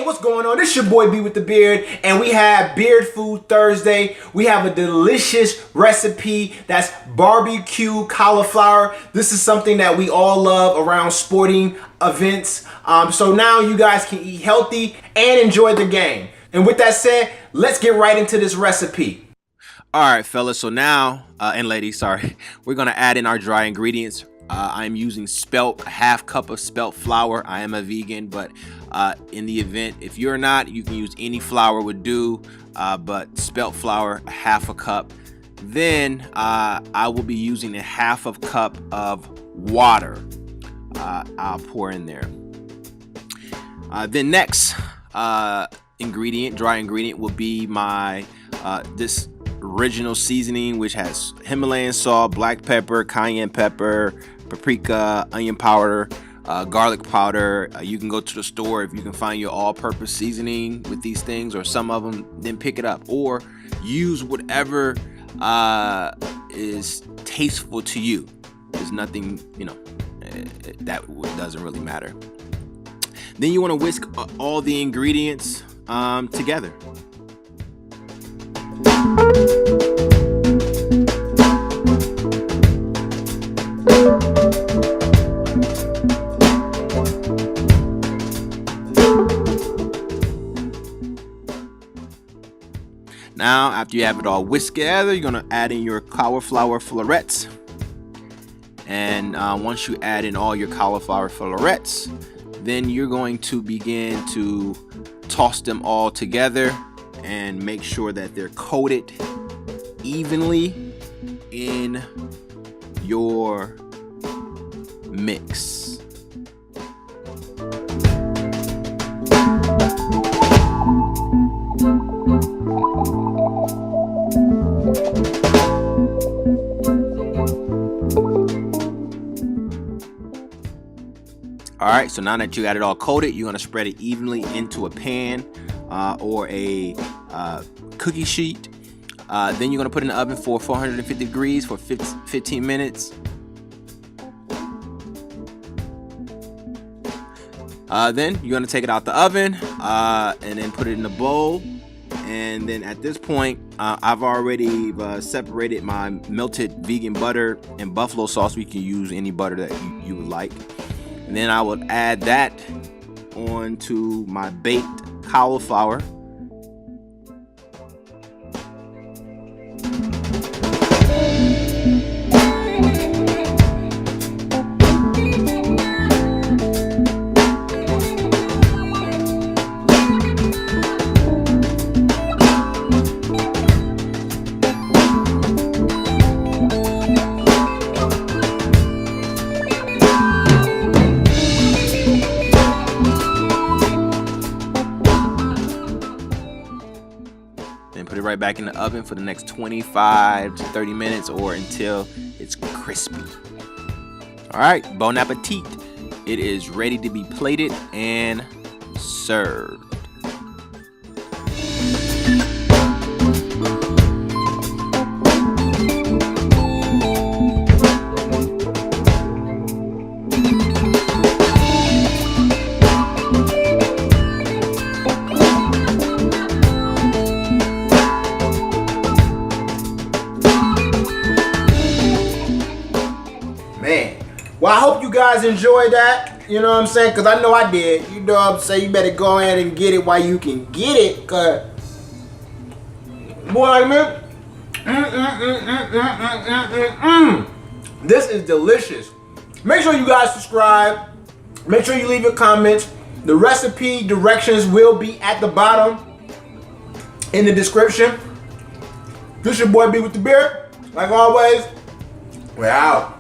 what's going on? This your boy B with the Beard, and we have Beard Food Thursday. We have a delicious recipe that's BBQ Cauliflower. This is something that we all love around sporting events. So now you guys can eat healthy and enjoy the game. And with that said, let's get right into this recipe. All right, fellas, so now, and ladies, sorry, we're gonna add in our dry ingredients. I'm using spelt, a half cup of spelt flour. I am a vegan, but in the event, if you're not, you can use any flour would do, but spelt flour, a half a cup. Then I will be using a half a cup of water. I'll pour in there. Then next ingredient, dry ingredient, will be my this original seasoning, which has Himalayan salt, black pepper, cayenne pepper, paprika, onion powder, garlic powder. You can go to the store if you can find your all-purpose seasoning with these things, or some of them, then pick it up, or use whatever is tasteful to you. There's nothing, you know, that doesn't really matter. Then you want to whisk all the ingredients together. Now, after you have it all whisked together, you're gonna add in your cauliflower florets. And once you add in all your cauliflower florets, then you're going to begin to toss them all together and make sure that they're coated evenly in your mix. Alright, so now that you got it all coated, you're going to spread it evenly into a pan or a cookie sheet. Then you're going to put it in the oven for 450 degrees for 15 minutes. Then you're going to take it out the oven and then put it in a bowl. And then at this point, I've already separated my melted vegan butter and buffalo sauce. You can use any butter that you would like. And then I would add that onto my baked cauliflower. Put it right back in the oven for the next 25 to 30 minutes or until it's crispy. All right, bon appetit. It is ready to be plated and served. Man, well, I hope you guys enjoyed that. You know what I'm saying? Because I know I did. You know what I'm saying? You better go ahead and get it while you can get it. Because, boy, man, this is delicious. Make sure you guys subscribe. Make sure you leave your comments. The recipe directions will be at the bottom in the description. This your boy B with the Beard. Like always, we're out.